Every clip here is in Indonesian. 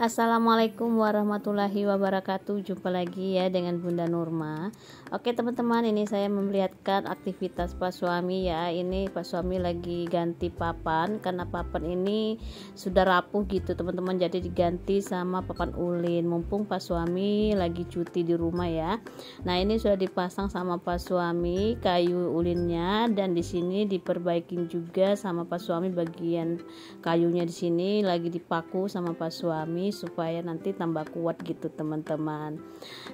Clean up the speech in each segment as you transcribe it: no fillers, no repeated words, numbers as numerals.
Assalamualaikum warahmatullahi wabarakatuh. Jumpa lagi ya dengan Bunda Nurma. Oke teman-teman, ini saya memperlihatkan aktivitas Pak suami ya. Ini Pak suami lagi ganti papan, karena papan ini sudah rapuh gitu teman-teman, jadi diganti sama papan ulin. Mumpung Pak suami lagi cuti di rumah ya. Nah, ini sudah dipasang sama Pak suami kayu ulinnya, dan di sini diperbaikin juga sama Pak suami bagian kayunya. Di sini lagi dipaku sama Pak suami supaya nanti tambah kuat gitu teman-teman.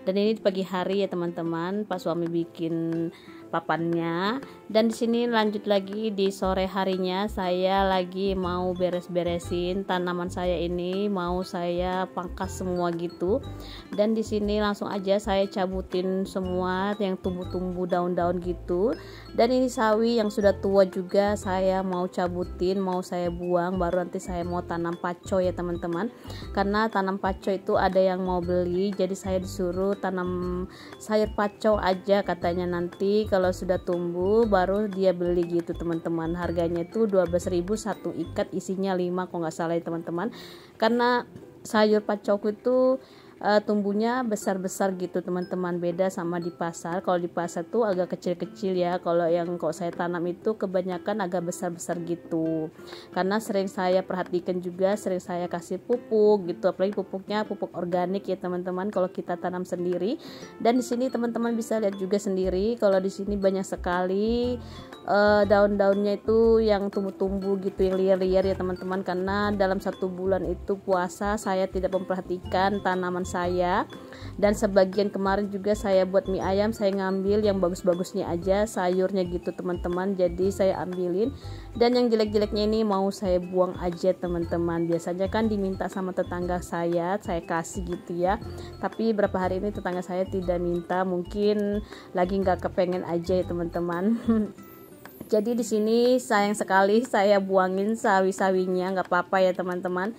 Dan ini di pagi hari ya teman-teman, Pak suami bikin papannya. Dan di sini lanjut lagi di sore harinya, saya lagi mau beres-beresin tanaman saya ini, mau saya pangkas semua gitu. Dan di sini langsung aja saya cabutin semua yang tumbuh-tumbuh daun-daun gitu. Dan ini sawi yang sudah tua juga saya mau cabutin, mau saya buang, baru nanti saya mau tanam paco ya teman-teman. Karena tanam paco itu ada yang mau beli, jadi saya disuruh tanam sayur paco aja katanya, nanti kalau sudah tumbuh baru dia beli gitu teman-teman. Harganya itu 12.000 satu ikat, isinya 5 kalau nggak salah ya teman-teman. Karena sayur pacoku itu tumbuhnya besar-besar gitu teman-teman, beda sama di pasar. Kalau di pasar tuh agak kecil-kecil ya, kalau yang kok saya tanam itu kebanyakan agak besar-besar gitu. Karena sering saya perhatikan juga, sering saya kasih pupuk gitu, apalagi pupuknya pupuk organik ya teman-teman kalau kita tanam sendiri. Dan di sini teman-teman bisa lihat juga sendiri, kalau di sini banyak sekali daun-daunnya itu yang tumbuh-tumbuh gitu, yang liar-liar ya teman-teman. Karena dalam 1 bulan itu puasa, saya tidak memperhatikan tanaman saya, dan sebagian kemarin juga saya buat mie ayam, saya ngambil yang bagus-bagusnya aja sayurnya gitu teman-teman, jadi saya ambilin. Dan yang jelek-jeleknya ini mau saya buang aja teman-teman. Biasanya kan diminta sama tetangga saya kasih gitu ya, tapi berapa hari ini tetangga saya tidak minta, mungkin lagi nggak kepengen aja ya teman-teman. Jadi di sini sayang sekali saya buangin sawi-sawinya, nggak apa-apa ya teman-teman.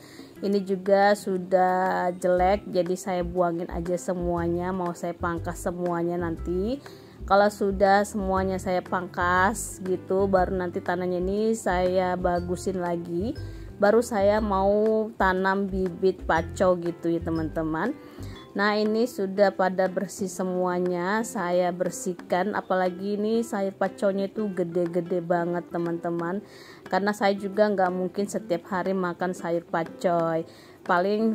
Ini juga sudah jelek, jadi saya buangin aja semuanya, mau saya pangkas semuanya nanti. Kalau sudah semuanya saya pangkas gitu, baru nanti tanahnya ini saya bagusin lagi. Baru saya mau tanam bibit paco gitu ya teman-teman. Nah, ini sudah pada bersih semuanya, saya bersihkan. Apalagi ini sayur paconya itu gede-gede banget teman-teman, karena saya juga nggak mungkin setiap hari makan sayur pacoy, paling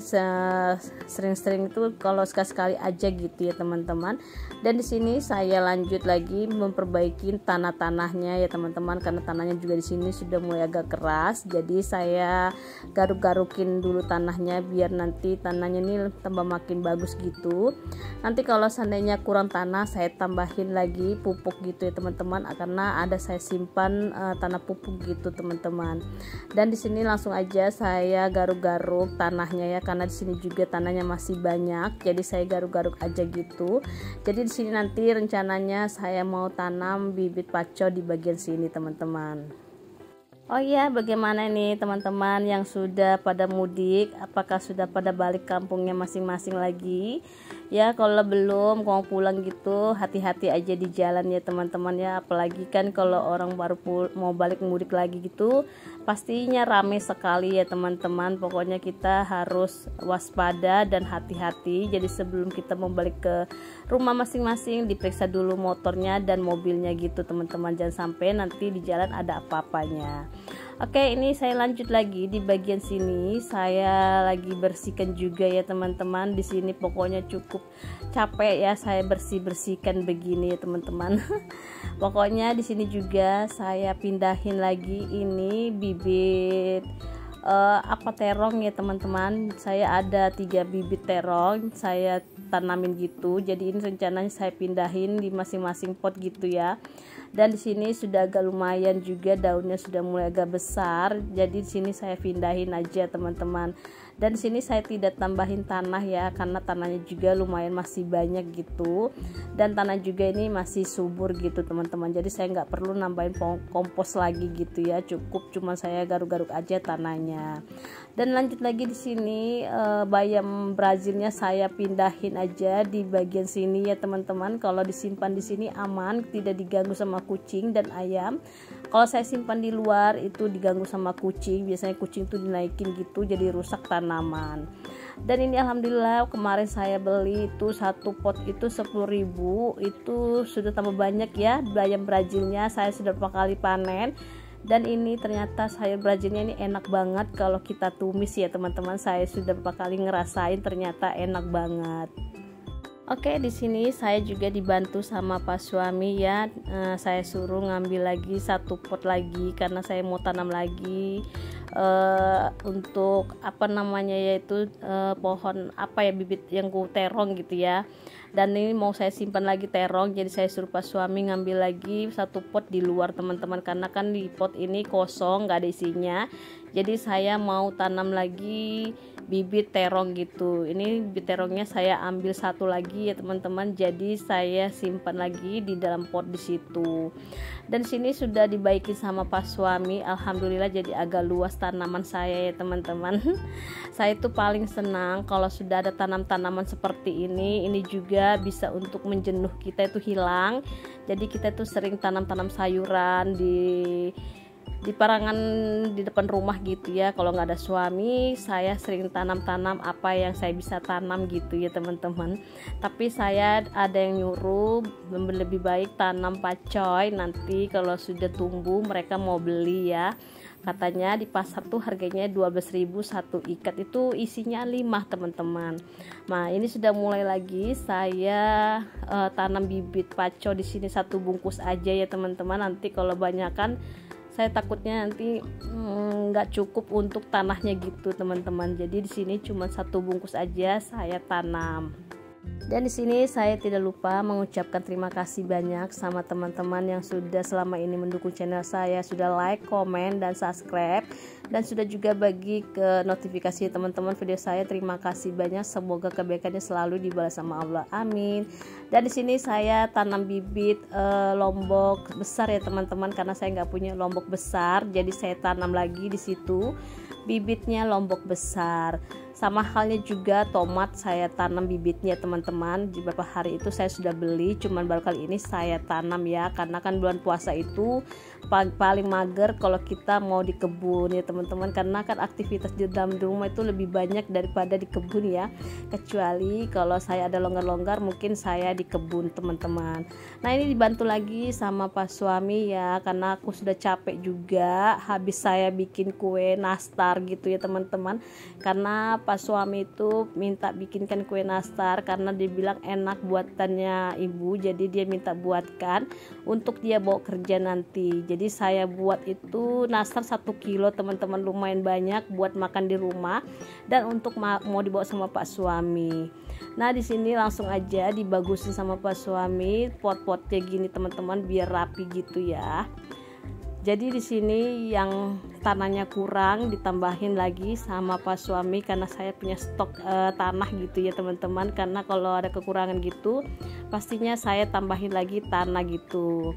sering-sering itu kalau sekali-sekali aja gitu ya teman-teman. Dan di sini saya lanjut lagi memperbaiki tanah-tanahnya ya teman-teman, karena tanahnya juga di sini sudah mulai agak keras, jadi saya garuk-garukin dulu tanahnya biar nanti tanahnya ini tambah makin bagus gitu. Nanti kalau seandainya kurang tanah, saya tambahin lagi pupuk gitu ya teman-teman, karena ada saya simpan tanah pupuk gitu teman-teman. Dan di sini langsung aja saya garuk-garuk tanahnya ya, karena di sini juga tanahnya masih banyak, jadi saya garuk-garuk aja gitu. Jadi di sini nanti rencananya saya mau tanam bibit paco di bagian sini teman-teman. Oh iya, bagaimana nih teman-teman yang sudah pada mudik? Apakah sudah pada balik kampungnya masing-masing lagi? Ya, kalau belum mau pulang gitu, hati-hati aja di jalan ya teman-teman ya. Apalagi kan kalau orang baru mau balik mudik lagi gitu, pastinya rame sekali ya teman-teman. Pokoknya kita harus waspada dan hati-hati. Jadi sebelum kita mau balik ke rumah masing-masing, diperiksa dulu motornya dan mobilnya gitu teman-teman. Jangan sampai nanti di jalan ada apa-apanya. Oke, ini saya lanjut lagi di bagian sini. Saya lagi bersihkan juga ya teman-teman. Di sini pokoknya cukup capek ya saya bersih-bersihkan begini ya teman-teman. Pokoknya di sini juga saya pindahin lagi ini bibit terong ya teman-teman. Saya ada 3 bibit terong saya tanamin gitu. Jadi ini rencananya saya pindahin di masing-masing pot gitu ya. Dan di sini sudah agak lumayan juga, daunnya sudah mulai agak besar. Jadi di sini saya pindahin aja teman-teman. Dan di sini saya tidak tambahin tanah ya, karena tanahnya juga lumayan masih banyak gitu. Dan tanah juga ini masih subur gitu teman-teman. Jadi saya nggak perlu nambahin kompos lagi gitu ya. Cukup cuma saya garuk-garuk aja tanahnya. Dan lanjut lagi di sini bayam Brazilnya saya pindahin aja di bagian sini ya teman-teman. Kalau disimpan di sini aman, tidak diganggu sama kucing dan ayam. Kalau saya simpan di luar itu diganggu sama kucing. Biasanya kucing tuh dinaikin gitu, jadi rusak tanah tanaman. Dan ini alhamdulillah kemarin saya beli itu satu pot itu 10.000, itu sudah tambah banyak ya bayam Brazilnya. Saya sudah beberapa kali panen, dan ini ternyata sayur Brazilnya ini enak banget kalau kita tumis ya teman-teman. Saya sudah beberapa kali ngerasain, ternyata enak banget. Oke, di sini saya juga dibantu sama Pak suami ya. Saya suruh ngambil lagi satu pot lagi karena saya mau tanam lagi untuk apa namanya, yaitu pohon apa ya, bibit yang terong gitu ya. Dan ini mau saya simpan lagi terong, jadi saya suruh Pak suami ngambil lagi satu pot di luar teman-teman, karena kan di pot ini kosong nggak ada isinya. Jadi saya mau tanam lagi bibit terong gitu. Ini bibit terongnya saya ambil satu lagi ya teman-teman, jadi saya simpan lagi di dalam pot di situ. Dan sini sudah dibaikin sama Pak suami, alhamdulillah jadi agak luas tanaman saya ya teman-teman. Saya tuh paling senang kalau sudah ada tanam-tanaman seperti ini juga bisa untuk menjenuh kita itu hilang. Jadi kita tuh sering tanam-tanam sayuran di parangan di depan rumah gitu ya. Kalau nggak ada suami, saya sering tanam-tanam apa yang saya bisa tanam gitu ya teman-teman. Tapi saya ada yang nyuruh lebih baik tanam pacoy, nanti kalau sudah tumbuh mereka mau beli ya. Katanya di pasar tuh harganya 12.000 satu ikat, itu isinya 5 teman-teman. Nah ini sudah mulai lagi saya tanam bibit paco di sini, satu bungkus aja ya teman-teman. Nanti kalau banyakan saya takutnya nanti nggak cukup untuk tanahnya gitu teman-teman. Jadi di sini cuma satu bungkus aja saya tanam. Dan di sini saya tidak lupa mengucapkan terima kasih banyak sama teman-teman yang sudah selama ini mendukung channel saya, sudah like, komen, dan subscribe, dan sudah juga bagi ke notifikasi teman-teman video saya. Terima kasih banyak, semoga kebaikannya selalu dibalas sama Allah, amin. Dan di sini saya tanam bibit lombok besar ya teman-teman, karena saya nggak punya lombok besar, jadi saya tanam lagi di situ bibitnya lombok besar. Sama halnya juga tomat, saya tanam bibitnya teman-teman. Di beberapa hari itu saya sudah beli, cuman baru kali ini saya tanam ya, karena kan bulan puasa itu paling mager kalau kita mau di kebun ya teman-teman, karena kan aktivitas di dalam rumah itu lebih banyak daripada di kebun ya. Kecuali kalau saya ada longgar-longgar, mungkin saya di kebun teman-teman. Nah ini dibantu lagi sama Pak suami ya, karena aku sudah capek juga habis saya bikin kue nastar gitu ya teman-teman. Karena Pak suami itu minta bikinkan kue nastar karena dia bilang enak buatannya ibu, jadi dia minta buatkan untuk dia bawa kerja nanti. Jadi saya buat itu nastar 1 kilo teman-teman, lumayan banyak buat makan di rumah dan untuk mau dibawa sama Pak suami. Nah di sini langsung aja dibagusin sama Pak suami pot-potnya gini teman-teman, biar rapi gitu ya. Jadi di sini yang tanahnya kurang ditambahin lagi sama Pak suami, karena saya punya stok tanah gitu ya teman-teman. Karena kalau ada kekurangan gitu pastinya saya tambahin lagi tanah gitu.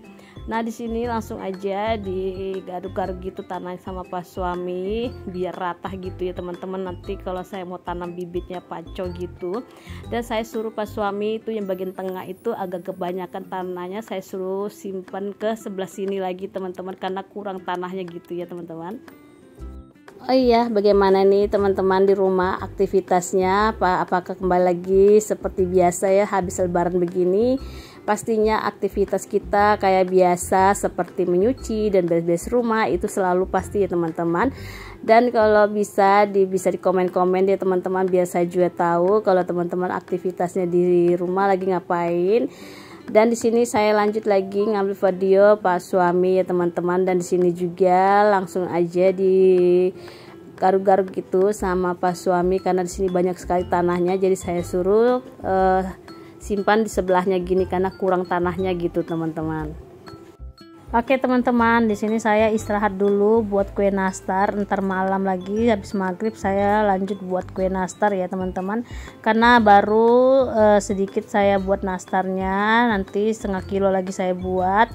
Nah di sini langsung aja digaruk-garuk gitu tanah sama Pak suami biar rata gitu ya teman-teman. Nanti kalau saya mau tanam bibitnya paco gitu, dan saya suruh Pak suami itu yang bagian tengah itu agak kebanyakan tanahnya, saya suruh simpan ke sebelah sini lagi teman-teman, karena kurang tanahnya gitu ya teman-teman. Oh iya, bagaimana nih teman-teman di rumah aktivitasnya? Apakah kembali lagi seperti biasa ya habis lebaran begini? Pastinya aktivitas kita kayak biasa seperti menyuci dan beres-beres rumah itu selalu pasti ya teman-teman. Dan kalau bisa di komen-komen ya teman-teman, biar saya juga tahu kalau teman-teman aktivitasnya di rumah lagi ngapain. Dan di sini saya lanjut lagi ngambil video Pak suami ya teman-teman, dan di sini juga langsung aja di garuk-garuk gitu sama Pak suami karena di sini banyak sekali tanahnya, jadi saya suruh simpan di sebelahnya gini karena kurang tanahnya gitu teman-teman. Oke teman-teman, di sini saya istirahat dulu buat kue nastar. Ntar malam lagi habis maghrib saya lanjut buat kue nastar ya teman-teman. Karena baru sedikit saya buat nastarnya, nanti 1/2 kilo lagi saya buat.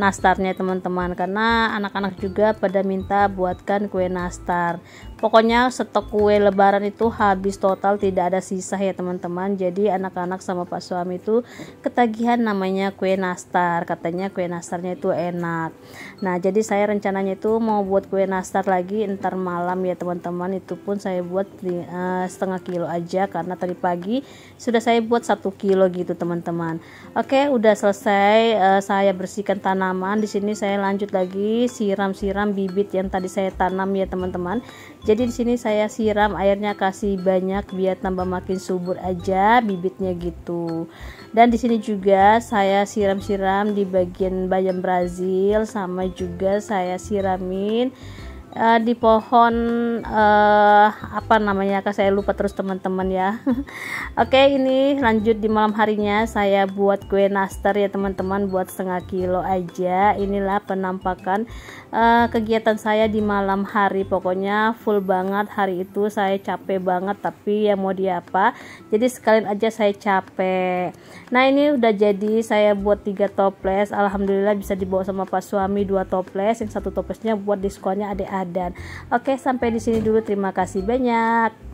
nastarnya teman-teman, karena anak-anak juga pada minta buatkan kue nastar. Pokoknya stok kue lebaran itu habis total, tidak ada sisa ya teman-teman. Jadi anak-anak sama Pak suami itu ketagihan namanya kue nastar, katanya kue nastarnya itu enak. Nah jadi saya rencananya itu mau buat kue nastar lagi ntar malam ya teman-teman. Itu pun saya buat setengah kilo aja, karena tadi pagi sudah saya buat 1 kilo gitu teman-teman. Oke, udah selesai saya bersihkan tanaman. Di sini saya lanjut lagi siram-siram bibit yang tadi saya tanam ya teman-teman. Jadi di sini saya siram airnya, kasih banyak biar tambah makin subur aja bibitnya gitu. Dan di sini juga saya siram-siram di bagian bayam Brazil, sama juga saya siramin di pohon apa namanya, saya lupa terus teman-teman ya. Oke, ini lanjut di malam harinya saya buat kue nastar ya teman-teman, buat setengah kilo aja. Inilah penampakan kegiatan saya di malam hari, pokoknya full banget hari itu. Saya capek banget, tapi ya mau diapa, jadi sekalian aja saya capek. Nah ini udah jadi, saya buat 3 toples, alhamdulillah bisa dibawa sama Pak suami 2 toples, yang 1 toplesnya buat diskonnya adik-adik. Oke, sampai di sini dulu, terima kasih banyak.